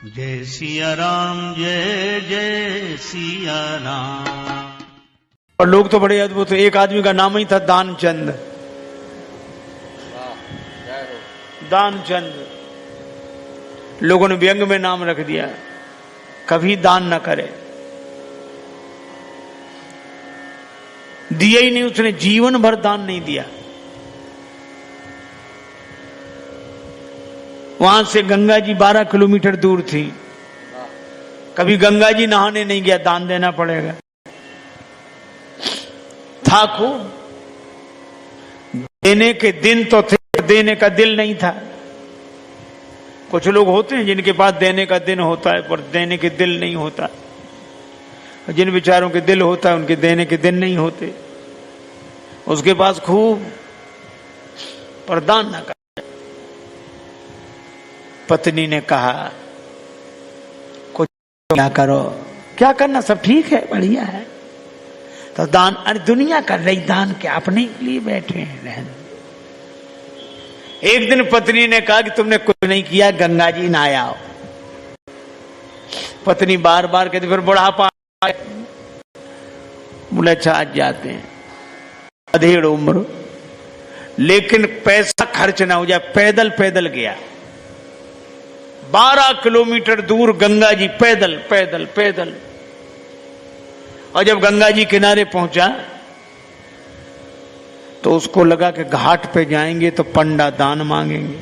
जय सिया राम, जय जय सिया राम। और लोग तो बड़े अद्भुत। एक आदमी का नाम ही था दानचंद। दानचंद लोगों ने व्यंग में नाम रख दिया, कभी दान न करे। दिया ही नहीं, उसने जीवन भर दान नहीं दिया। वहां से गंगा जी 12 किलोमीटर दूर थी, कभी गंगा जी नहाने नहीं गया, दान देना पड़ेगा। था खूब, देने के दिन तो थे, देने का दिल नहीं था। कुछ लोग होते हैं जिनके पास देने का दिन होता है पर देने के दिल नहीं होता। जिन बेचारों के दिल होता है उनके देने के दिन नहीं होते। उसके पास खूब, पर दान न कर। पत्नी ने कहा कुछ क्या करो, क्या करना, सब ठीक है, बढ़िया है। तो दान, अरे दुनिया कर रही, दान क्या अपने लिए बैठे हैं रहने। एक दिन पत्नी ने कहा कि तुमने कुछ नहीं किया, गंगा जी नहाया आओ। पत्नी बार बार कहती, फिर बुढ़ापा, बोले अच्छा आज जाते हैं, अधेड़ उम्र, लेकिन पैसा खर्च ना हो जाए। पैदल पैदल गया 12 किलोमीटर दूर, गंगा जी पैदल पैदल पैदल। और जब गंगा जी किनारे पहुंचा तो उसको लगा कि घाट पे जाएंगे तो पंडा दान मांगेंगे,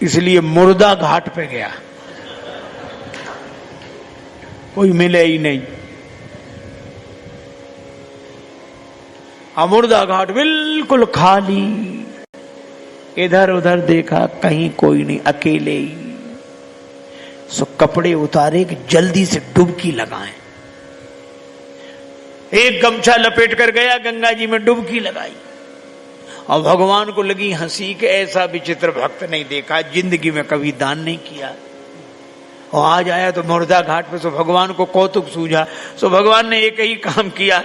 इसलिए मुर्दा घाट पे गया। कोई मिले ही नहीं। मुर्दा घाट बिल्कुल खाली। इधर उधर देखा, कहीं कोई नहीं, अकेले ही। सो कपड़े उतारे कि जल्दी से डुबकी लगाएं। एक गमछा लपेट कर गया, गंगा जी में डुबकी लगाई। और भगवान को लगी हंसी कि ऐसा विचित्र भक्त नहीं देखा, जिंदगी में कभी दान नहीं किया। और आज आया तो मुर्दा घाट पे। सो भगवान को कौतुक सूझा। सो भगवान ने एक ही काम किया,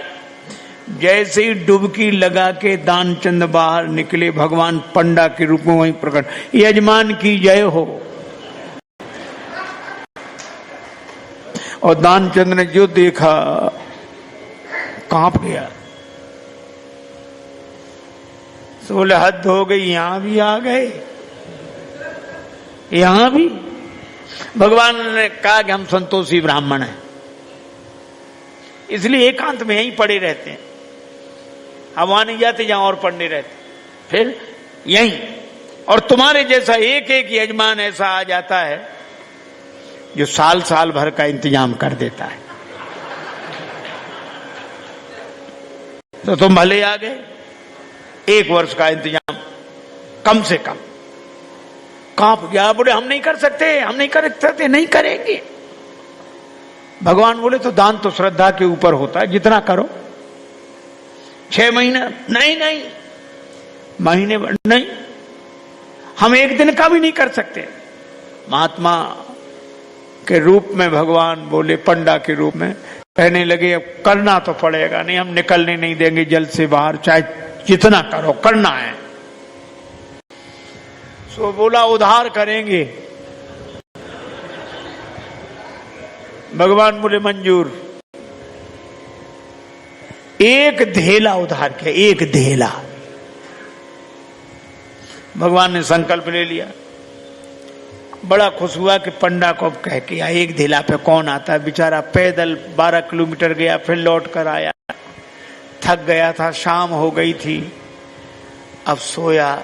जैसे ही डुबकी लगा के दानचंद बाहर निकले, भगवान पंडा के रूप में वहीं प्रकट, यजमान की जय हो। और दानचंद ने जो देखा कांप गया। तो बोले हद हो गई, यहां भी आ गए, यहां भी। भगवान ने कहा कि हम संतोषी ब्राह्मण हैं, इसलिए एकांत में यहीं पड़े रहते हैं, हम वहां नहीं जाते जहां और पढ़ने रहते, फिर यहीं। और तुम्हारे जैसा एक एक यजमान ऐसा आ जाता है जो साल साल भर का इंतजाम कर देता है। तो तुम भले आ गए, 1 वर्ष का इंतजाम कम से कम। कांप गया, बोले हम नहीं कर सकते, हम नहीं कर सकते, नहीं करेंगे। भगवान बोले तो दान तो श्रद्धा के ऊपर होता है, जितना करो। 6 महीने नहीं, नहीं महीने नहीं, हम 1 दिन का भी नहीं कर सकते। महात्मा के रूप में भगवान बोले, पंडा के रूप में कहने लगे अब करना तो पड़ेगा, नहीं हम निकलने नहीं देंगे जल से बाहर, चाहे जितना करो, करना है। सो बोला उधार करेंगे। भगवान बोले मंजूर। 1 धेला उधार किया, 1 धेला। भगवान ने संकल्प ले लिया। बड़ा खुश हुआ कि पंडा को अब कह के 1 धेला पे कौन आता है। बेचारा पैदल 12 किलोमीटर गया, फिर लौट कर आया, थक गया था, शाम हो गई थी, अब सोया।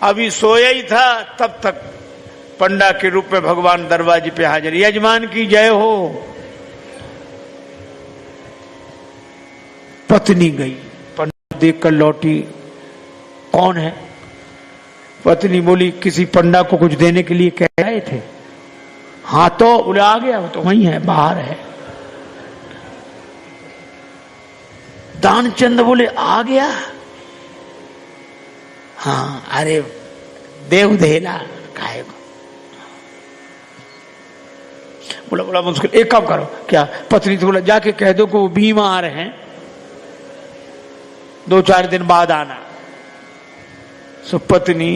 अभी सोया ही था, तब तक पंडा के रूप में भगवान दरवाजे पे हाजिर। यजमान की जय हो। पत्नी गई, पंडा देखकर लौटी, कौन है? पत्नी बोली किसी पंडा को कुछ देने के लिए कह रहे थे। हाँ, तो बोले आ गया, वो तो वहीं है, बाहर है। दानचंद बोले आ गया? हाँ, अरे देव धेला खाए को। बोला मुश्किल, एक काम करो। क्या? पत्नी तो बोला जाके कह दो कि वो बीमार हैं, 2-4 दिन बाद आना। सो पत्नी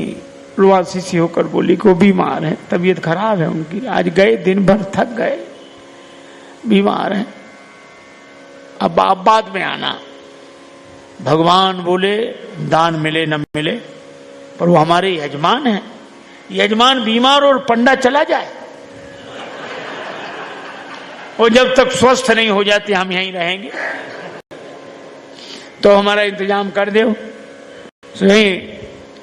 रुआसी सी होकर बोली कि वो बीमार है, तबीयत खराब है उनकी, आज गए दिन भर थक गए, बीमार है, अब आप बाद में आना। भगवान बोले दान मिले न मिले पर वो हमारे यजमान हैं, यजमान बीमार और पंडा चला जाए, और जब तक स्वस्थ नहीं हो जाते हम यहीं रहेंगे, तो हमारा इंतजाम कर दो। यहीं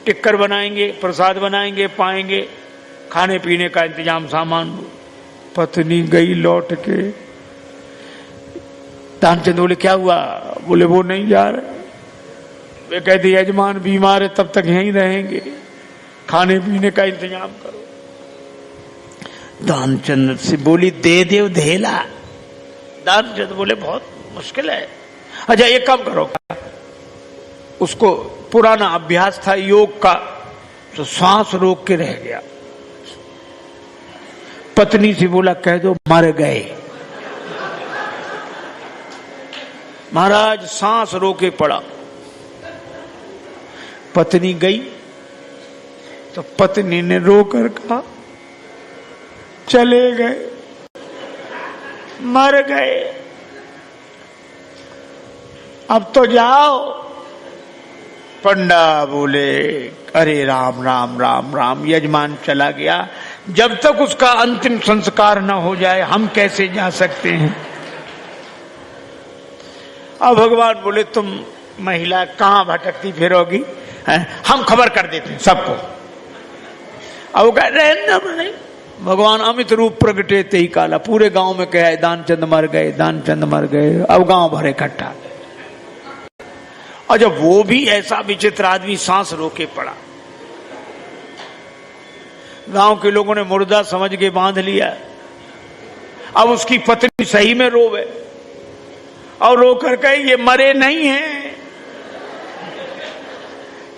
टिक्कर बनाएंगे, प्रसाद बनाएंगे, पाएंगे, खाने पीने का इंतजाम, सामान। पत्नी गई लौट के, दानचंद बोले क्या हुआ? बोले वो नहीं जा रहे। वे कहते यजमान बीमार है, तब तक यहीं रहेंगे, खाने पीने का इंतजाम करो। दानचंद से बोली दे दे धेला। दानचंद बोले बहुत मुश्किल है। अच्छा एक काम करो, उसको पुराना अभ्यास था योग का, तो सांस रोक के रह गया। पत्नी से बोला कह दो मर गए। महाराज सांस रोके पड़ा। पत्नी गई तो पत्नी ने रोकर कहा चले गए, मर गए, अब तो जाओ। पंडा बोले अरे राम राम राम राम, यजमान चला गया, जब तक उसका अंतिम संस्कार न हो जाए हम कैसे जा सकते हैं। अब भगवान बोले तुम महिला कहां भटकती फिरोगी, हम खबर कर देते हैं सबको। अब कह रहे भगवान अमित रूप प्रगटे ते ही काला, पूरे गांव में कहा दानचंद मर गए, दानचंद मर गए। अब गांव भर इकट्ठा। और जब वो भी ऐसा विचित्र आदमी सांस रोके पड़ा, गांव के लोगों ने मुर्दा समझ के बांध लिया। अब उसकी पत्नी सही में रोवे और रोकर कहे ये मरे नहीं हैं,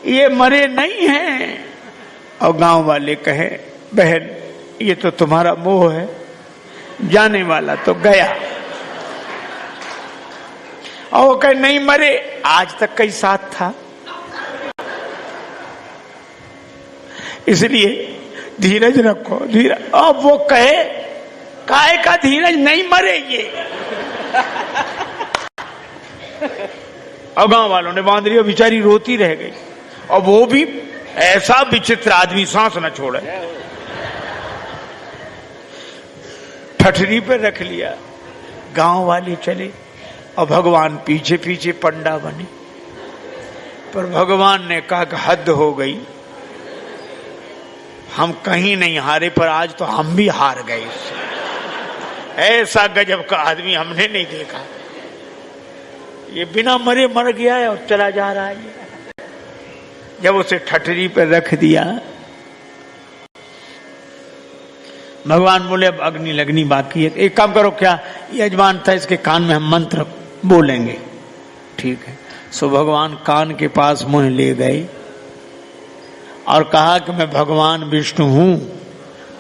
ये मरे नहीं हैं। और गांव वाले कहे बहन ये तो तुम्हारा मोह है, जाने वाला तो गया। और वो कहे नहीं मरे, आज तक कई साथ था। इसलिए धीरज रखो, धीरज। अब वो कहे काहे का धीरज, नहीं मरे ये। और गांव वालों ने बांध लिया, बेचारी रोती रह गई। और वो भी ऐसा विचित्र आदमी, सांस न छोड़े, ठठरी पे रख लिया। गांव वाले चले और भगवान पीछे पीछे पंडा बने। पर भगवान ने कहा कि हद हो गई, हम कहीं नहीं हारे पर आज तो हम भी हार गए। ऐसा गजब का आदमी हमने नहीं देखा। ये बिना मरे मर गया है और चला जा रहा है। जब उसे ठठरी पर रख दिया, भगवान बोले अब अग्नि लगनी बाकी है। एक काम करो, क्या यजमान था इसके कान में हम मंत्र बोलेंगे, ठीक है। सो भगवान कान के पास मुंह ले गए और कहा कि मैं भगवान विष्णु हूं,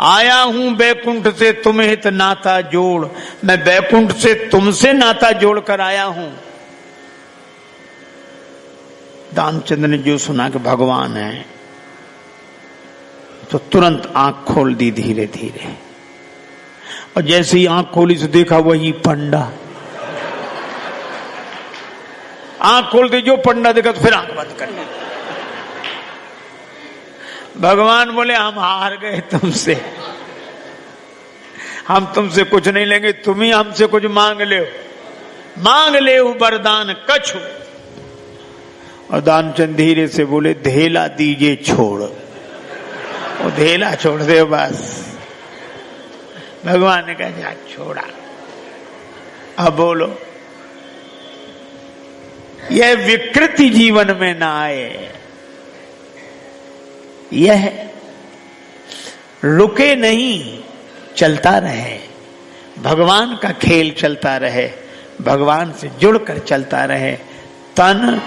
आया हूं बैकुंठ से तुम्हें हित नाता जोड़। मैं बैकुंठ से तुमसे नाता जोड़ कर आया हूं। दानचंद ने जो सुना कि भगवान है, तो तुरंत आंख खोल दी धीरे धीरे। और जैसे ही आंख खोली तो देखा वही पंडा। आंख खोलते जो पंडा देखा तो फिर आंख बंद कर ली। भगवान बोले हम हार गए तुमसे, हम तुमसे कुछ नहीं लेंगे, तुम ही हमसे कुछ मांग ले, मांग ले वरदान कछु। और दानचंद धीरे से बोले धेला दीजिए छोड़। वो धेला छोड़ दे बस। भगवान ने कहा जा छोड़ा। अब बोलो, यह विकृति जीवन में ना आए, यह रुके नहीं, चलता रहे, भगवान का खेल चलता रहे, भगवान से जुड़कर चलता रहे। तन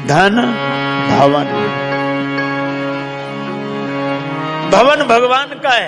धन भवन, भवन भगवान का है।